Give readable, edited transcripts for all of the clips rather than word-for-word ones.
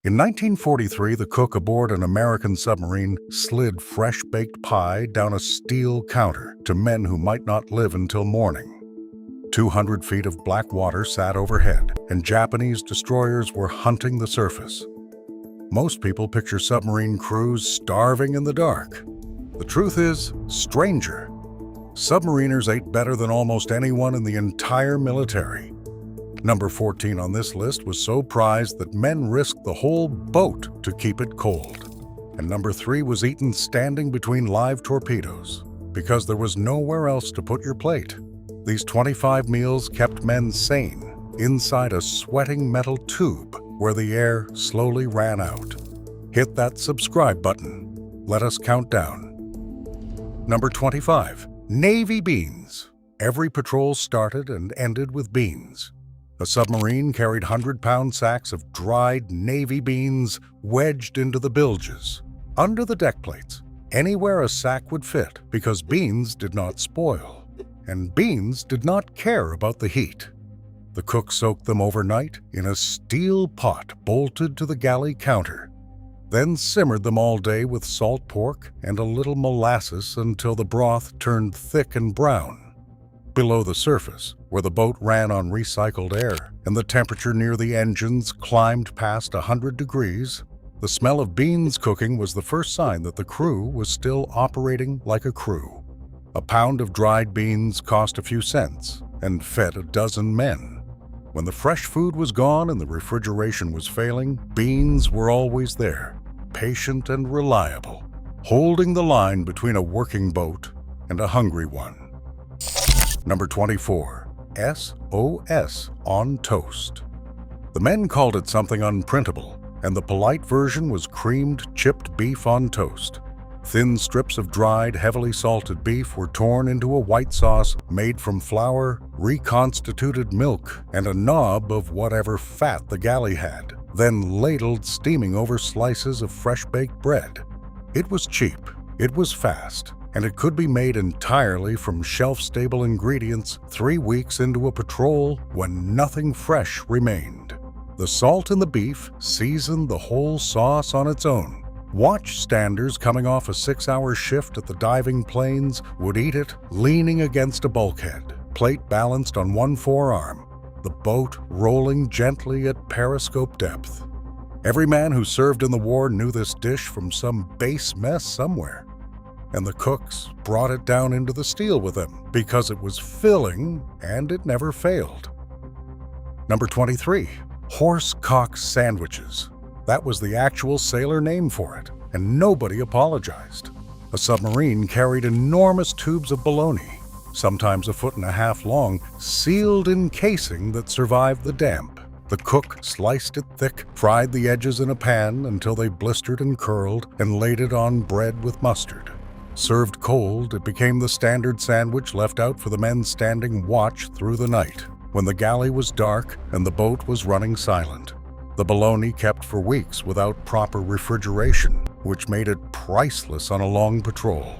In 1943, the cook aboard an American submarine slid fresh-baked pie down a steel counter to men who might not live until morning. 200 feet of black water sat overhead, and Japanese destroyers were hunting the surface. Most people picture submarine crews starving in the dark. The truth is, stranger. Submariners ate better than almost anyone in the entire military. Number 14 on this list was so prized that men risked the whole boat to keep it cold. And number 3 was eaten standing between live torpedoes, because there was nowhere else to put your plate. These 25 meals kept men sane inside a sweating metal tube where the air slowly ran out. Hit that subscribe button. Let us count down. Number 25, Navy beans. Every patrol started and ended with beans. A submarine carried 100-pound sacks of dried Navy beans wedged into the bilges, under the deck plates, anywhere a sack would fit, because beans did not spoil, and beans did not care about the heat. The cook soaked them overnight in a steel pot bolted to the galley counter, then simmered them all day with salt pork and a little molasses until the broth turned thick and brown. Below the surface, where the boat ran on recycled air and the temperature near the engines climbed past 100 degrees, the smell of beans cooking was the first sign that the crew was still operating like a crew. A pound of dried beans cost a few cents and fed a dozen men. When the fresh food was gone and the refrigeration was failing, beans were always there, patient and reliable, holding the line between a working boat and a hungry one. Number 24, SOS on toast. The men called it something unprintable, and the polite version was creamed chipped beef on toast. Thin strips of dried, heavily salted beef were torn into a white sauce made from flour, reconstituted milk, and a knob of whatever fat the galley had, then ladled steaming over slices of fresh-baked bread. It was cheap, it was fast, and it could be made entirely from shelf-stable ingredients 3 weeks into a patrol when nothing fresh remained. The salt in the beef seasoned the whole sauce on its own. Watchstanders coming off a 6-hour shift at the diving planes would eat it leaning against a bulkhead, plate balanced on one forearm, the boat rolling gently at periscope depth. Every man who served in the war knew this dish from some base mess somewhere, and the cooks brought it down into the steel with them because it was filling and it never failed. Number 23, horsecock sandwiches. That was the actual sailor name for it, and nobody apologized. A submarine carried enormous tubes of bologna, sometimes 1.5 feet long, sealed in casing that survived the damp. The cook sliced it thick, fried the edges in a pan until they blistered and curled, and laid it on bread with mustard. Served cold, it became the standard sandwich left out for the men standing watch through the night, when the galley was dark and the boat was running silent. The bologna kept for weeks without proper refrigeration, which made it priceless on a long patrol.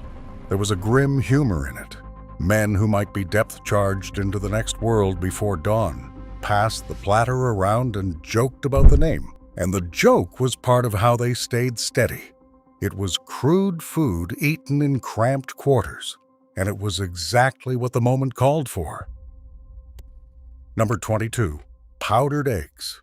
There was a grim humor in it. Men who might be depth-charged into the next world before dawn passed the platter around and joked about the name, and the joke was part of how they stayed steady. It was crude food eaten in cramped quarters, and it was exactly what the moment called for. Number 22, powdered eggs.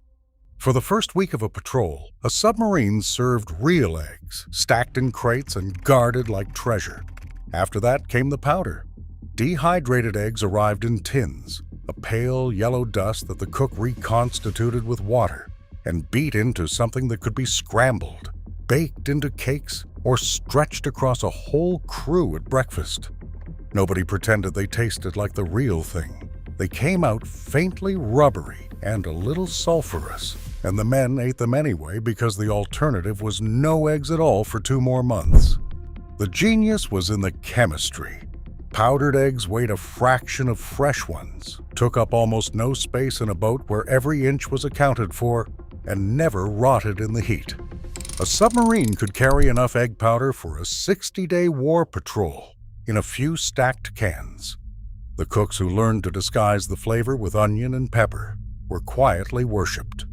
For the first week of a patrol, a submarine served real eggs, stacked in crates and guarded like treasure. After that came the powder. Dehydrated eggs arrived in tins, a pale yellow dust that the cook reconstituted with water and beat into something that could be scrambled, baked into cakes, or stretched across a whole crew at breakfast. Nobody pretended they tasted like the real thing. They came out faintly rubbery and a little sulfurous, and the men ate them anyway because the alternative was no eggs at all for 2 more months. The genius was in the chemistry. Powdered eggs weighed a fraction of fresh ones, took up almost no space in a boat where every inch was accounted for, and never rotted in the heat. A submarine could carry enough egg powder for a 60-day war patrol in a few stacked cans. The cooks who learned to disguise the flavor with onion and pepper were quietly worshipped.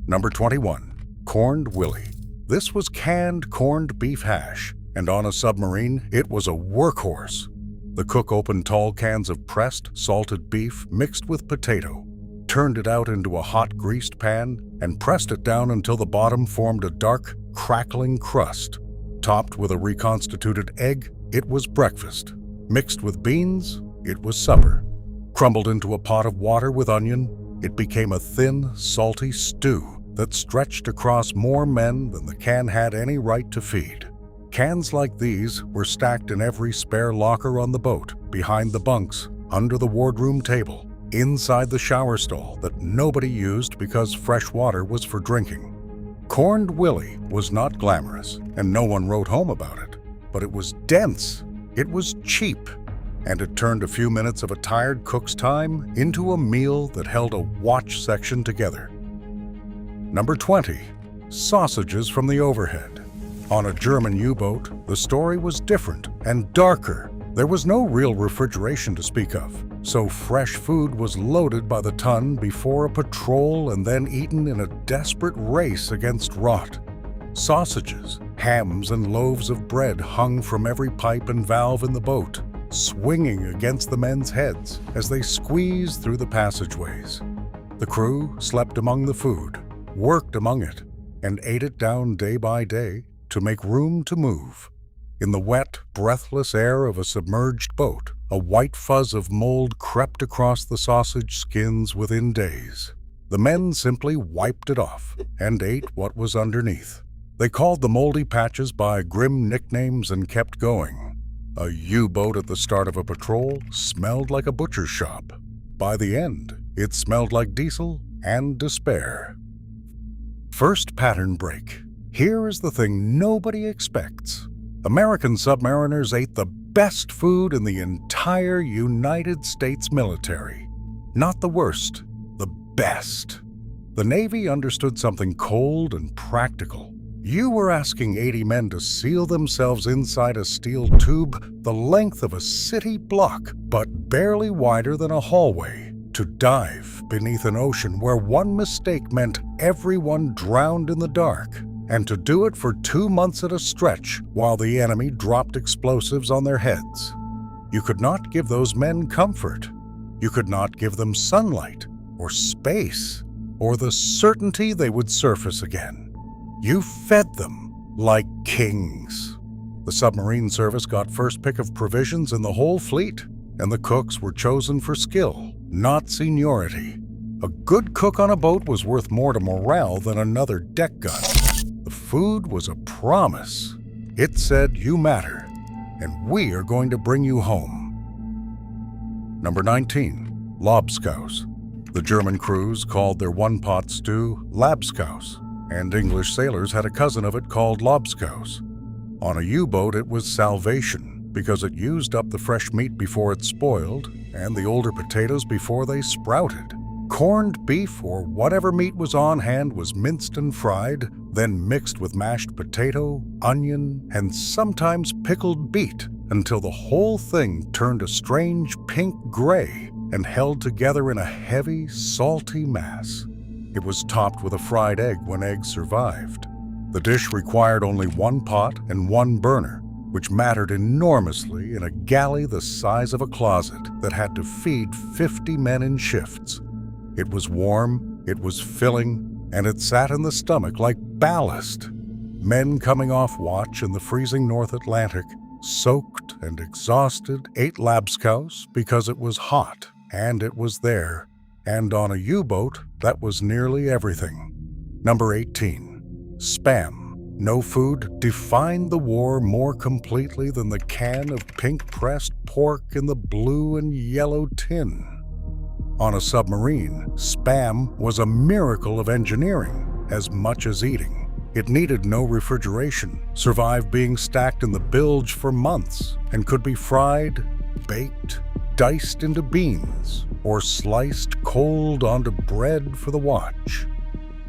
Number 21, Corned Willy. This was canned corned beef hash, and on a submarine, it was a workhorse. The cook opened tall cans of pressed, salted beef mixed with potato, turned it out into a hot greased pan, and pressed it down until the bottom formed a dark, crackling crust. Topped with a reconstituted egg, it was breakfast. Mixed with beans, it was supper. Crumbled into a pot of water with onion, it became a thin, salty stew that stretched across more men than the can had any right to feed. Cans like these were stacked in every spare locker on the boat, behind the bunks, under the wardroom table, inside the shower stall that nobody used because fresh water was for drinking. Corned Willy was not glamorous, and no one wrote home about it, but it was dense, it was cheap, and it turned a few minutes of a tired cook's time into a meal that held a watch section together. Number 20. Sausages from the overhead. On a German U-boat, the story was different and darker. There was no real refrigeration to speak of, so fresh food was loaded by the ton before a patrol and then eaten in a desperate race against rot. Sausages, hams, and loaves of bread hung from every pipe and valve in the boat, swinging against the men's heads as they squeezed through the passageways. The crew slept among the food, worked among it, and ate it down day by day to make room to move. In the wet, breathless air of a submerged boat, a white fuzz of mold crept across the sausage skins within days. The men simply wiped it off and ate what was underneath. They called the moldy patches by grim nicknames and kept going. A U-boat at the start of a patrol smelled like a butcher's shop. By the end, it smelled like diesel and despair. First pattern break. Here is the thing nobody expects. American submariners ate the best food in the entire United States military. Not the worst, the best. The Navy understood something cold and practical. You were asking 80 men to seal themselves inside a steel tube the length of a city block, but barely wider than a hallway, to dive beneath an ocean where one mistake meant everyone drowned in the dark, and to do it for 2 months at a stretch while the enemy dropped explosives on their heads. You could not give those men comfort. You could not give them sunlight, or space, or the certainty they would surface again. You fed them like kings. The submarine service got first pick of provisions in the whole fleet, and the cooks were chosen for skill, not seniority. A good cook on a boat was worth more to morale than another deck gun. The food was a promise. It said, "You matter, and we are going to bring you home." Number 19. Lobscouse. The German crews called their one-pot stew Labscouse, and English sailors had a cousin of it called lobscouse. On a U-boat, it was salvation because it used up the fresh meat before it spoiled and the older potatoes before they sprouted. Corned beef or whatever meat was on hand was minced and fried, then mixed with mashed potato, onion, and sometimes pickled beet until the whole thing turned a strange pink gray and held together in a heavy, salty mass. It was topped with a fried egg when eggs survived. The dish required only one pot and one burner, which mattered enormously in a galley the size of a closet that had to feed 50 men in shifts. It was warm, it was filling, and it sat in the stomach like ballast. Men coming off watch in the freezing North Atlantic, soaked and exhausted, ate labscouse because it was hot and it was there. And on a U-boat, that was nearly everything. Number 18. Spam. No food defined the war more completely than the can of pink-pressed pork in the blue and yellow tin. On a submarine, Spam was a miracle of engineering as much as eating. It needed no refrigeration, survived being stacked in the bilge for months, and could be fried, baked, diced into beans, or sliced cold onto bread for the watch.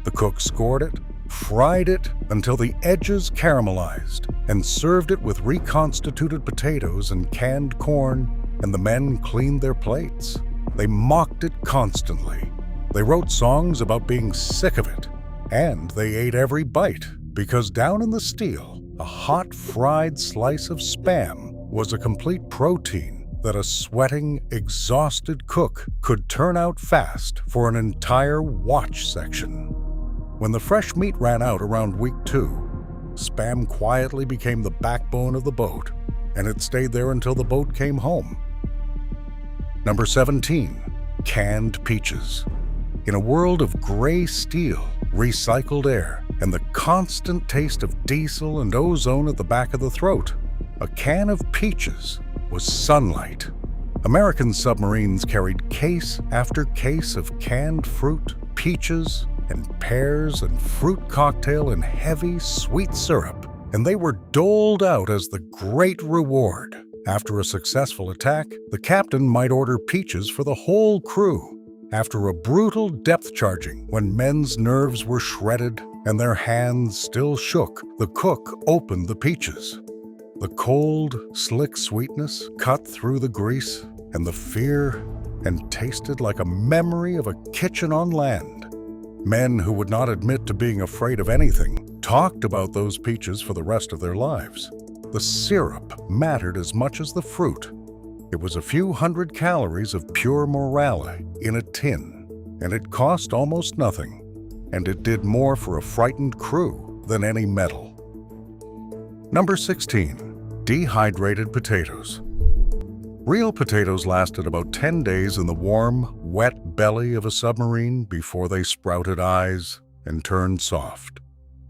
The cook scored it, fried it until the edges caramelized, and served it with reconstituted potatoes and canned corn, and the men cleaned their plates. They mocked it constantly. They wrote songs about being sick of it, And they ate every bite, because down in the steel, a hot fried slice of Spam was a complete protein that a sweating, exhausted cook could turn out fast for an entire watch section. When the fresh meat ran out around week 2, Spam quietly became the backbone of the boat, and it stayed there until the boat came home. Number 17. Canned peaches. In a world of gray steel, recycled air, and the constant taste of diesel and ozone at the back of the throat, a can of peaches was sunlight. American submarines carried case after case of canned fruit, peaches, and pears and fruit cocktail in heavy, sweet syrup, and they were doled out as the great reward. After a successful attack, the captain might order peaches for the whole crew. After a brutal depth charging, when men's nerves were shredded and their hands still shook, the cook opened the peaches. The cold, slick sweetness cut through the grease and the fear and tasted like a memory of a kitchen on land. Men who would not admit to being afraid of anything talked about those peaches for the rest of their lives. The syrup mattered as much as the fruit. It was a few hundred calories of pure morale in a tin, and it cost almost nothing, and it did more for a frightened crew than any medal. Number 16. Dehydrated potatoes. Real potatoes lasted about 10 days in the warm, wet belly of a submarine before they sprouted eyes and turned soft.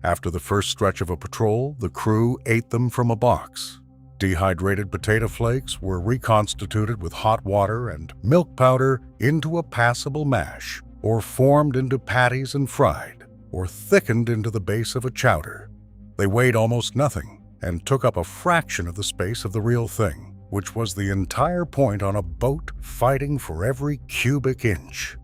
After the first stretch of a patrol, the crew ate them from a box. Dehydrated potato flakes were reconstituted with hot water and milk powder into a passable mash, or formed into patties and fried, or thickened into the base of a chowder. They weighed almost nothing and took up a fraction of the space of the real thing, which was the entire point on a boat fighting for every cubic inch.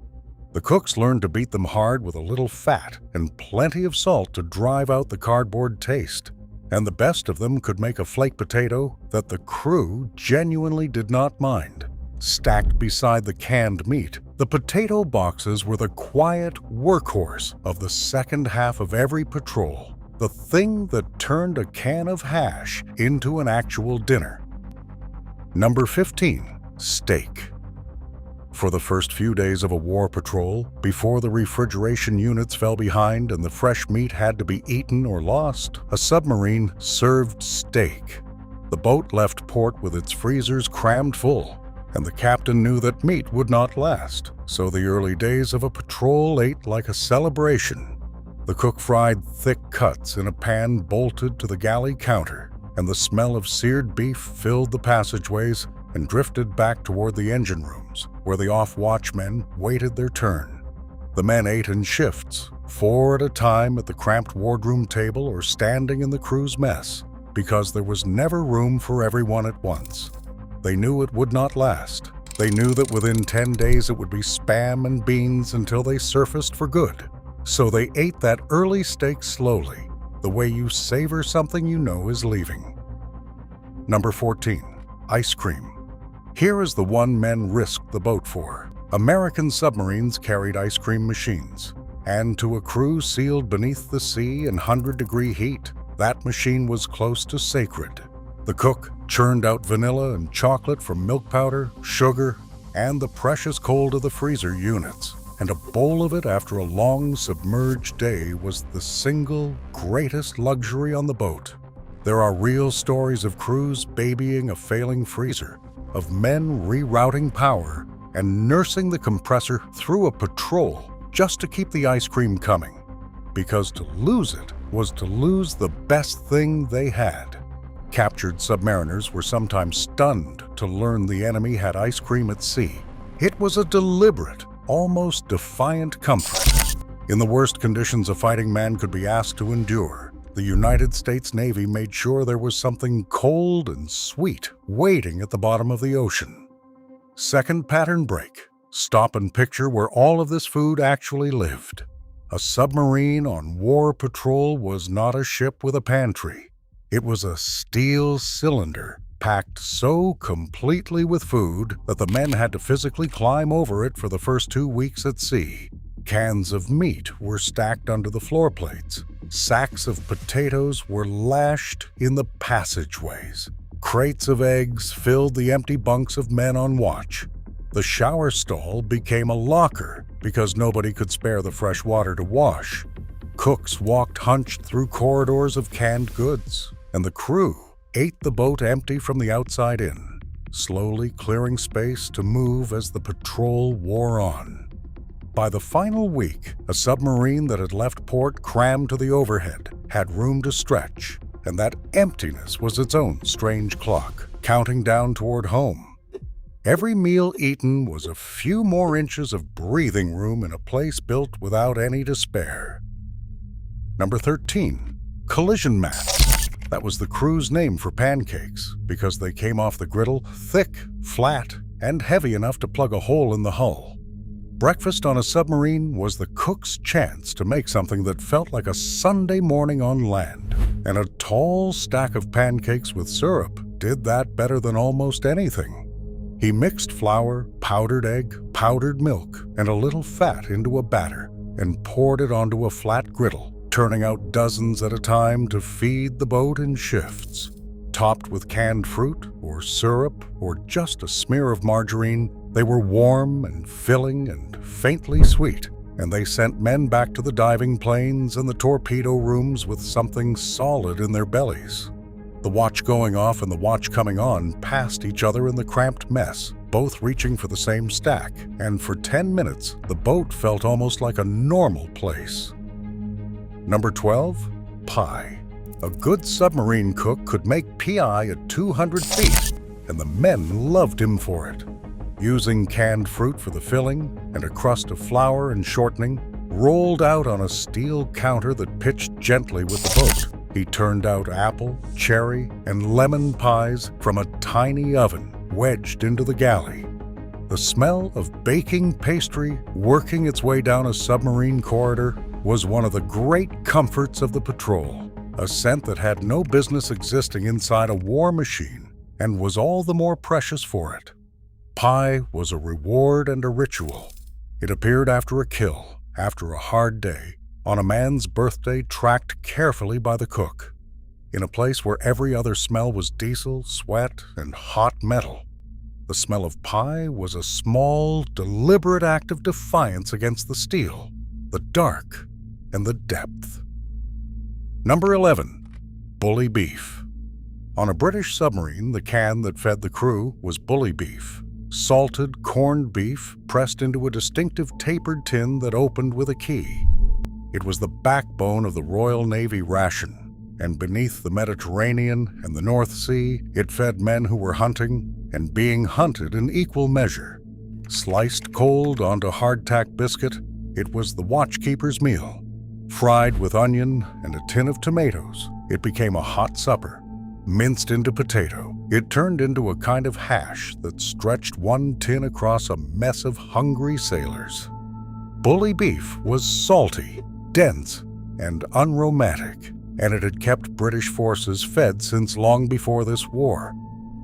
The cooks learned to beat them hard with a little fat and plenty of salt to drive out the cardboard taste, and the best of them could make a flake potato that the crew genuinely did not mind. Stacked beside the canned meat, the potato boxes were the quiet workhorse of the second half of every patrol, the thing that turned a can of hash into an actual dinner. Number 15. Steak. For the first few days of a war patrol, before the refrigeration units fell behind and the fresh meat had to be eaten or lost, a submarine served steak. The boat left port with its freezers crammed full, and the captain knew that meat would not last, so the early days of a patrol ate like a celebration. The cook fried thick cuts in a pan bolted to the galley counter, and the smell of seared beef filled the passageways and drifted back toward the engine rooms, where the off-watch men waited their turn. The men ate in shifts, 4 at a time at the cramped wardroom table or standing in the crew's mess, because there was never room for everyone at once. They knew it would not last. They knew that within 10 days it would be Spam and beans until they surfaced for good. So they ate that early steak slowly, the way you savor something you know is leaving. Number 14. Ice cream. Here is the one men risked the boat for. American submarines carried ice cream machines, and to a crew sealed beneath the sea in 100-degree heat, that machine was close to sacred. The cook churned out vanilla and chocolate from milk powder, sugar, and the precious cold of the freezer units, and a bowl of it after a long submerged day was the single greatest luxury on the boat. There are real stories of crews babying a failing freezer, of men rerouting power and nursing the compressor through a patrol just to keep the ice cream coming, because to lose it was to lose the best thing they had. Captured submariners were sometimes stunned to learn the enemy had ice cream at sea. It was a deliberate, almost defiant comfort. In the worst conditions a fighting man could be asked to endure, the United States Navy made sure there was something cold and sweet waiting at the bottom of the ocean. Second pattern break. Stop and picture where all of this food actually lived. A submarine on war patrol was not a ship with a pantry. It was a steel cylinder packed so completely with food that the men had to physically climb over it for the first 2 weeks at sea. Cans of meat were stacked under the floor plates. Sacks of potatoes were lashed in the passageways. Crates of eggs filled the empty bunks of men on watch. The shower stall became a locker because nobody could spare the fresh water to wash. Cooks walked hunched through corridors of canned goods, and the crew ate the boat empty from the outside in, slowly clearing space to move as the patrol wore on. By the final week, a submarine that had left port crammed to the overhead had room to stretch, and that emptiness was its own strange clock, counting down toward home. Every meal eaten was a few more inches of breathing room in a place built without any to spare. Number 13. Collision mat. That was the crew's name for pancakes because they came off the griddle thick, flat, and heavy enough to plug a hole in the hull. Breakfast on a submarine was the cook's chance to make something that felt like a Sunday morning on land, and a tall stack of pancakes with syrup did that better than almost anything. He mixed flour, powdered egg, powdered milk, and a little fat into a batter and poured it onto a flat griddle, turning out dozens at a time to feed the boat in shifts. Topped with canned fruit or syrup or just a smear of margarine, they were warm and filling and faintly sweet, and they sent men back to the diving planes and the torpedo rooms with something solid in their bellies. The watch going off and the watch coming on passed each other in the cramped mess, both reaching for the same stack, and for 10 minutes the boat felt almost like a normal place. Number 12. Pie. A good submarine cook could make pie at 200 feet, and the men loved him for it. Using canned fruit for the filling and a crust of flour and shortening, rolled out on a steel counter that pitched gently with the boat, he turned out apple, cherry, and lemon pies from a tiny oven wedged into the galley. The smell of baking pastry working its way down a submarine corridor was one of the great comforts of the patrol, a scent that had no business existing inside a war machine and was all the more precious for it. Pie was a reward and a ritual. It appeared after a kill, after a hard day, on a man's birthday tracked carefully by the cook, in a place where every other smell was diesel, sweat, and hot metal. The smell of pie was a small, deliberate act of defiance against the steel, the dark, and the depth. Number 11. Bully beef. On a British submarine, the can that fed the crew was bully beef, salted corned beef pressed into a distinctive tapered tin that opened with a key. It was the backbone of the Royal Navy ration, and beneath the Mediterranean and the North Sea, it fed men who were hunting and being hunted in equal measure. Sliced cold onto hardtack biscuit, it was the watchkeeper's meal. Fried with onion and a tin of tomatoes, it became a hot supper. Minced into potato, it turned into a kind of hash that stretched one tin across a mess of hungry sailors. Bully beef was salty, dense, and unromantic, and it had kept British forces fed since long before this war.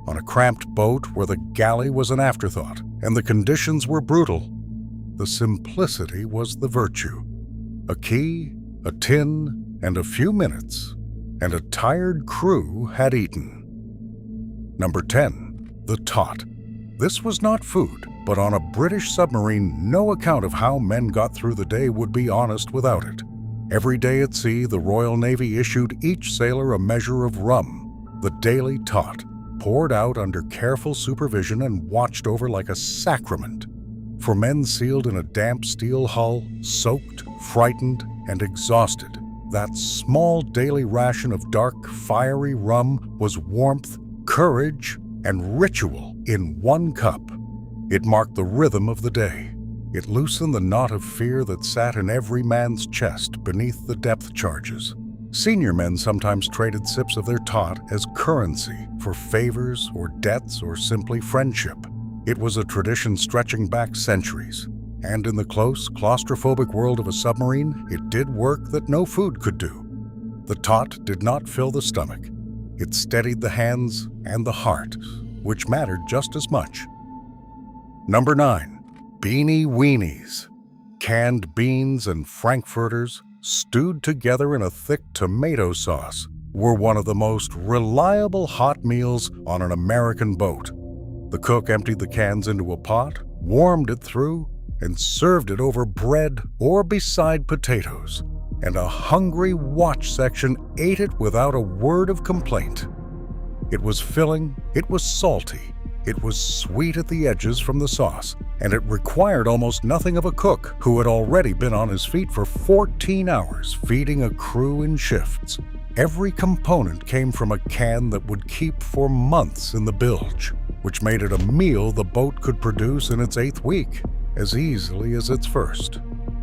On a cramped boat where the galley was an afterthought and the conditions were brutal, the simplicity was the virtue. A key, a tin, and a few minutes, and a tired crew had eaten. Number 10. The tot. This was not food, but on a British submarine, no account of how men got through the day would be honest without it. Every day at sea, the Royal Navy issued each sailor a measure of rum, the daily tot, poured out under careful supervision and watched over like a sacrament. For men sealed in a damp steel hull, soaked, frightened, and exhausted, that small daily ration of dark, fiery rum was warmth, courage, and ritual in one cup. It marked the rhythm of the day. It loosened the knot of fear that sat in every man's chest beneath the depth charges. Senior men sometimes traded sips of their tot as currency for favors or debts or simply friendship. It was a tradition stretching back centuries, and in the close, claustrophobic world of a submarine, it did work that no food could do. The tot did not fill the stomach. It steadied the hands and the heart, which mattered just as much. Number 9. Beanie Weenies. canned beans and frankfurters, stewed together in a thick tomato sauce, were one of the most reliable hot meals on an American boat. The cook emptied the cans into a pot, warmed it through, and served it over bread or beside potatoes, and a hungry watch section ate it without a word of complaint. It was filling, it was salty, it was sweet at the edges from the sauce, and it required almost nothing of a cook who had already been on his feet for 14 hours feeding a crew in shifts. Every component came from a can that would keep for months in the bilge, which made it a meal the boat could produce in its 8th week as easily as its first.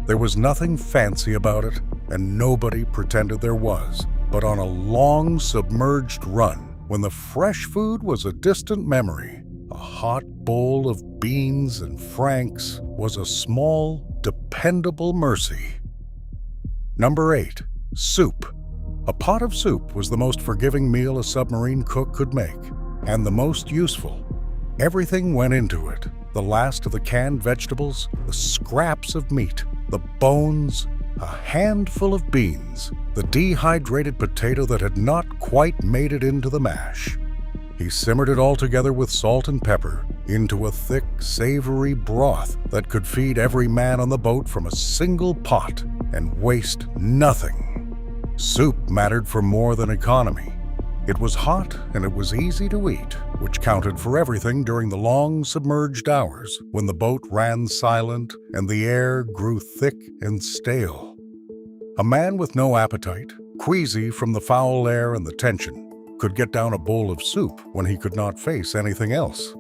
There was nothing fancy about it, and nobody pretended there was, but on a long submerged run, when the fresh food was a distant memory, a hot bowl of beans and franks was a small, dependable mercy. Number 8. Soup. A pot of soup was the most forgiving meal a submarine cook could make, and the most useful. Everything went into it: the last of the canned vegetables, the scraps of meat, the bones, a handful of beans, the dehydrated potato that had not quite made it into the mash. He simmered it all together with salt and pepper into a thick, savory broth that could feed every man on the boat from a single pot and waste nothing. Soup mattered for more than economy. It was hot and it was easy to eat, which counted for everything during the long submerged hours when the boat ran silent and the air grew thick and stale. A man with no appetite, queasy from the foul air and the tension, could get down a bowl of soup when he could not face anything else.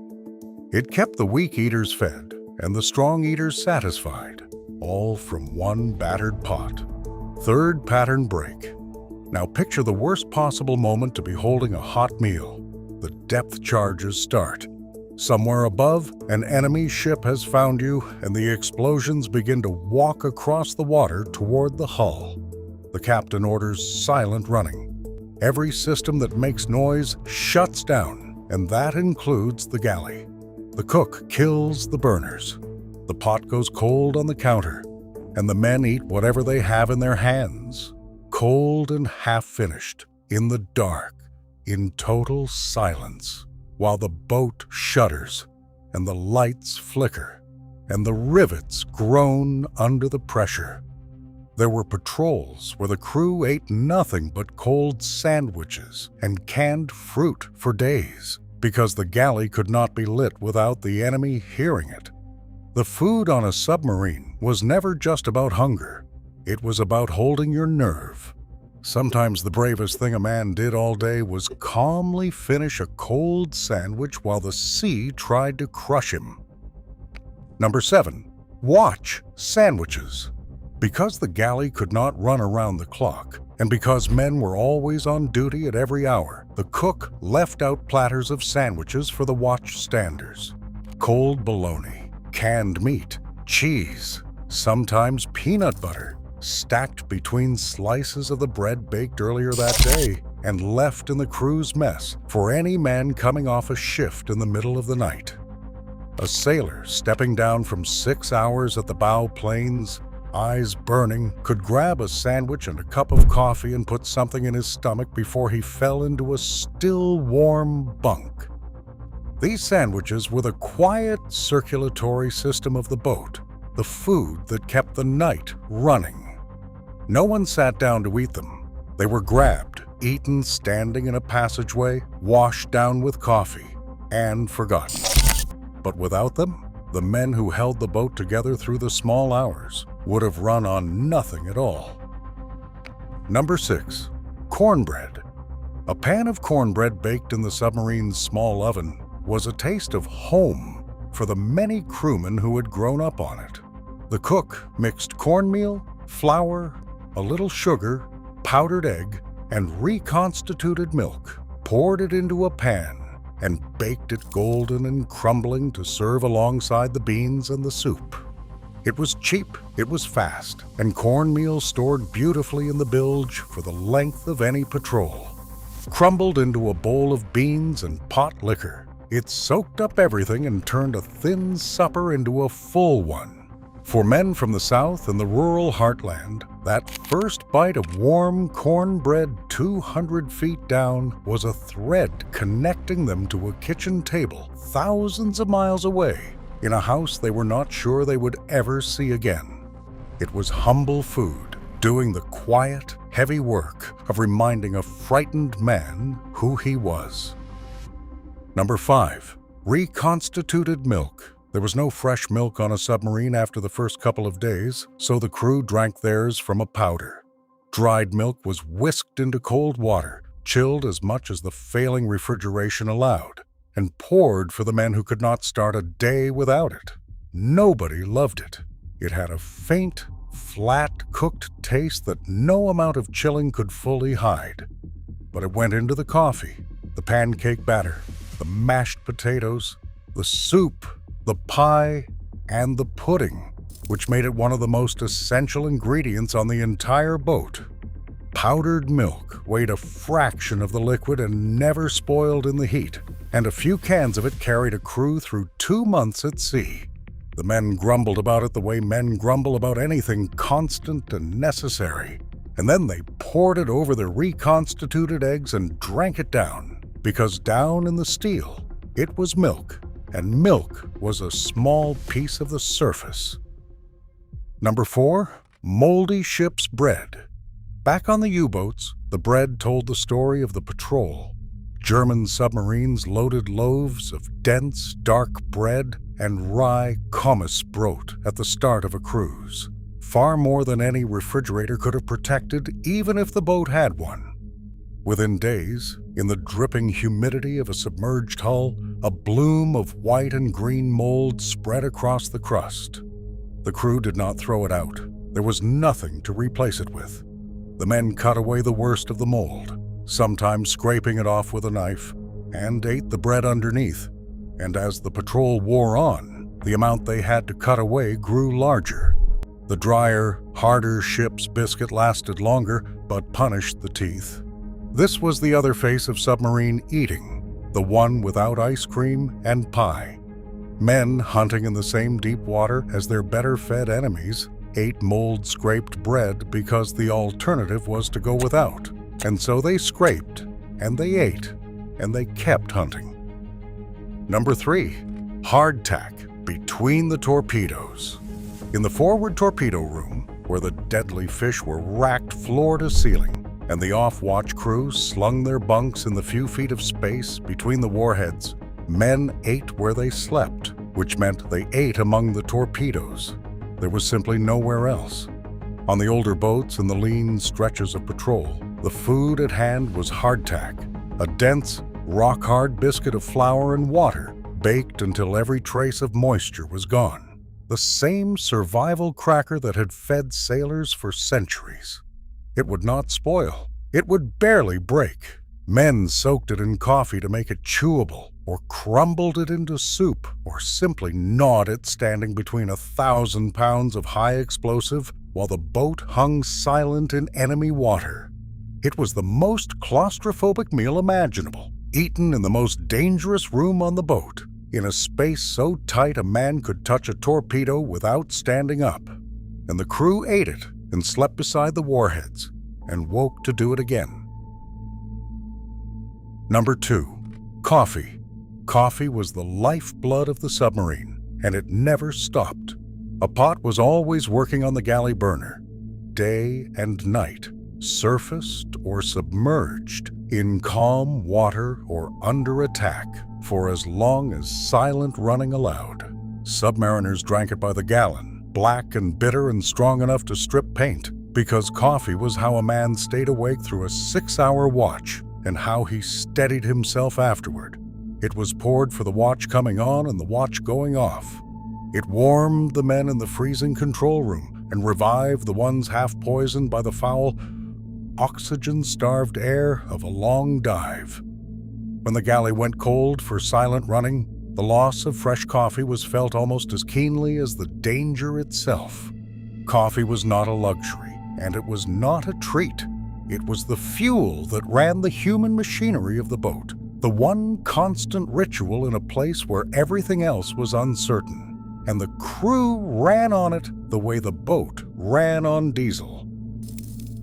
It kept the weak eaters fed and the strong eaters satisfied, all from one battered pot. Third pattern break. Now picture the worst possible moment to be holding a hot meal. The depth charges start. Somewhere above, an enemy ship has found you, and the explosions begin to walk across the water toward the hull. The captain orders silent running. Every system that makes noise shuts down, and that includes the galley. The cook kills the burners. The pot goes cold on the counter, and the men eat whatever they have in their hands, cold and half-finished, in the dark, in total silence, while the boat shudders, and the lights flicker, and the rivets groan under the pressure. There were patrols where the crew ate nothing but cold sandwiches and canned fruit for days, because the galley could not be lit without the enemy hearing it. The food on a submarine was never just about hunger. It was about holding your nerve. Sometimes the bravest thing a man did all day was calmly finish a cold sandwich while the sea tried to crush him. Number 7. Watch sandwiches. Because the galley could not run around the clock, and because men were always on duty at every hour, the cook left out platters of sandwiches for the watch standers. Cold bologna, canned meat, cheese, sometimes peanut butter, stacked between slices of the bread baked earlier that day and left in the crew's mess for any man coming off a shift in the middle of the night. A sailor stepping down from 6 hours at the bow planes, eyes burning, could grab a sandwich and a cup of coffee and put something in his stomach before he fell into a still warm bunk. These sandwiches were the quiet circulatory system of the boat, the food that kept the night running. No one sat down to eat them. They were grabbed, eaten standing in a passageway, washed down with coffee, and forgotten. But without them, the men who held the boat together through the small hours would have run on nothing at all. Number 6. Cornbread. A pan of cornbread baked in the submarine's small oven was a taste of home for the many crewmen who had grown up on it. The cook mixed cornmeal, flour, a little sugar, powdered egg, and reconstituted milk, poured it into a pan, and baked it golden and crumbling to serve alongside the beans and the soup. It was cheap, it was fast, and cornmeal stored beautifully in the bilge for the length of any patrol. Crumbled into a bowl of beans and pot liquor, it soaked up everything and turned a thin supper into a full one. For men from the South and the rural heartland, that first bite of warm cornbread 200 feet down was a thread connecting them to a kitchen table thousands of miles away in a house they were not sure they would ever see again. It was humble food, doing the quiet, heavy work of reminding a frightened man who he was. Number 5. Reconstituted milk. There was no fresh milk on a submarine after the first couple of days, so the crew drank theirs from a powder. Dried milk was whisked into cold water, chilled as much as the failing refrigeration allowed, and poured for the men who could not start a day without it. Nobody loved it. It had a faint, flat, cooked taste that no amount of chilling could fully hide. But it went into the coffee, the pancake batter, the mashed potatoes, the soup, the pie, and the pudding, which made it one of the most essential ingredients on the entire boat. Powdered milk weighed a fraction of the liquid and never spoiled in the heat, and a few cans of it carried a crew through 2 months at sea. The men grumbled about it the way men grumble about anything constant and necessary, and then they poured it over their reconstituted eggs and drank it down, because down in the steel, it was milk, and milk was a small piece of the surface. Number 4. Moldy ship's bread. Back on the U-boats, the bread told the story of the patrol. German submarines loaded loaves of dense, dark bread and rye Kommissbrot at the start of a cruise, far more than any refrigerator could have protected, even if the boat had one. Within days, in the dripping humidity of a submerged hull, a bloom of white and green mold spread across the crust. The crew did not throw it out. There was nothing to replace it with. The men cut away the worst of the mold, sometimes scraping it off with a knife, and ate the bread underneath. And as the patrol wore on, the amount they had to cut away grew larger. The drier, harder ship's biscuit lasted longer, but punished the teeth. This was the other face of submarine eating, the one without ice cream and pie. Men hunting in the same deep water as their better-fed enemies ate mold-scraped bread because the alternative was to go without. And so they scraped, and they ate, and they kept hunting. Number 3. Hardtack between the torpedoes. In the forward torpedo room, where the deadly fish were racked floor to ceiling, and the off-watch crew slung their bunks in the few feet of space between the warheads, men ate where they slept, which meant they ate among the torpedoes. There was simply nowhere else. On the older boats and the lean stretches of patrol, the food at hand was hardtack, a dense, rock-hard biscuit of flour and water, baked until every trace of moisture was gone. The same survival cracker that had fed sailors for centuries. It would not spoil. It would barely break. Men soaked it in coffee to make it chewable, or crumbled it into soup, or simply gnawed it standing between 1,000 pounds of high explosive while the boat hung silent in enemy water. It was the most claustrophobic meal imaginable, eaten in the most dangerous room on the boat, in a space so tight a man could touch a torpedo without standing up. And the crew ate it and slept beside the warheads, and woke to do it again. Number 2. Coffee. Coffee was the lifeblood of the submarine, and it never stopped. A pot was always working on the galley burner, day and night, surfaced or submerged, in calm water or under attack, for as long as silent running allowed. Submariners drank it by the gallon, black and bitter and strong enough to strip paint, because coffee was how a man stayed awake through a 6-hour watch and how he steadied himself afterward. It was poured for the watch coming on and the watch going off. It warmed the men in the freezing control room and revived the ones half poisoned by the foul, oxygen-starved air of a long dive. When the galley went cold for silent running, the loss of fresh coffee was felt almost as keenly as the danger itself. Coffee was not a luxury, and it was not a treat. It was the fuel that ran the human machinery of the boat, the one constant ritual in a place where everything else was uncertain. and the crew ran on it the way the boat ran on diesel.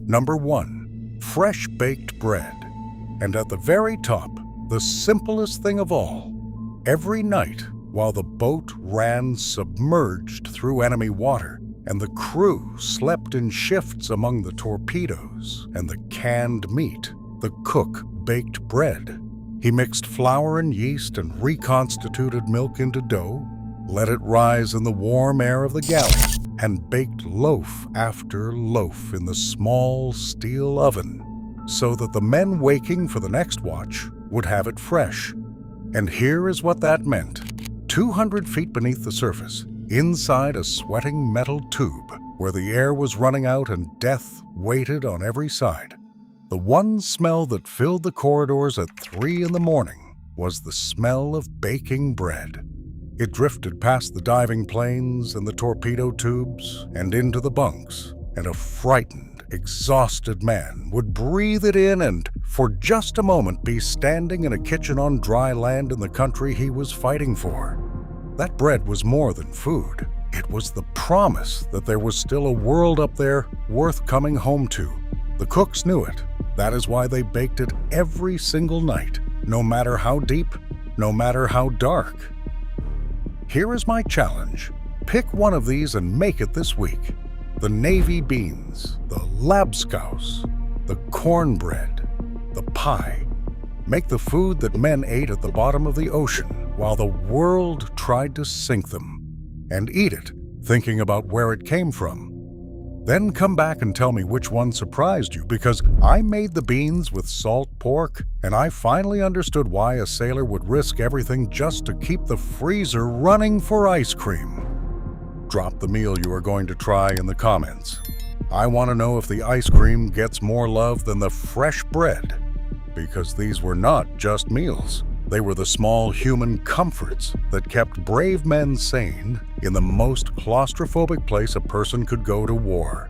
Number 1, fresh baked bread. And at the very top, the simplest thing of all, every night while the boat ran submerged through enemy water and the crew slept in shifts among the torpedoes and the canned meat, the cook baked bread. He mixed flour and yeast and reconstituted milk into dough, let it rise in the warm air of the galley, and baked loaf after loaf in the small steel oven, so that the men waking for the next watch would have it fresh. And here is what that meant. 200 feet beneath the surface, inside a sweating metal tube, where the air was running out and death waited on every side, the one smell that filled the corridors at 3 in the morning was the smell of baking bread. It drifted past the diving planes and the torpedo tubes and into the bunks, and a frightened, exhausted man would breathe it in and, for just a moment, be standing in a kitchen on dry land in the country he was fighting for. That bread was more than food. It was the promise that there was still a world up there worth coming home to. The cooks knew it. That is why they baked it every single night, no matter how deep, no matter how dark. Here is my challenge. Pick one of these and make it this week. The navy beans, the labskaus, the cornbread, the pie. Make the food that men ate at the bottom of the ocean while the world tried to sink them. And eat it, thinking about where it came from. Then come back and tell me which one surprised you, because I made the beans with salt pork, and I finally understood why a sailor would risk everything just to keep the freezer running for ice cream. Drop the meal you are going to try in the comments. I want to know if the ice cream gets more love than the fresh bread, because these were not just meals. They were the small human comforts that kept brave men sane in the most claustrophobic place a person could go to war.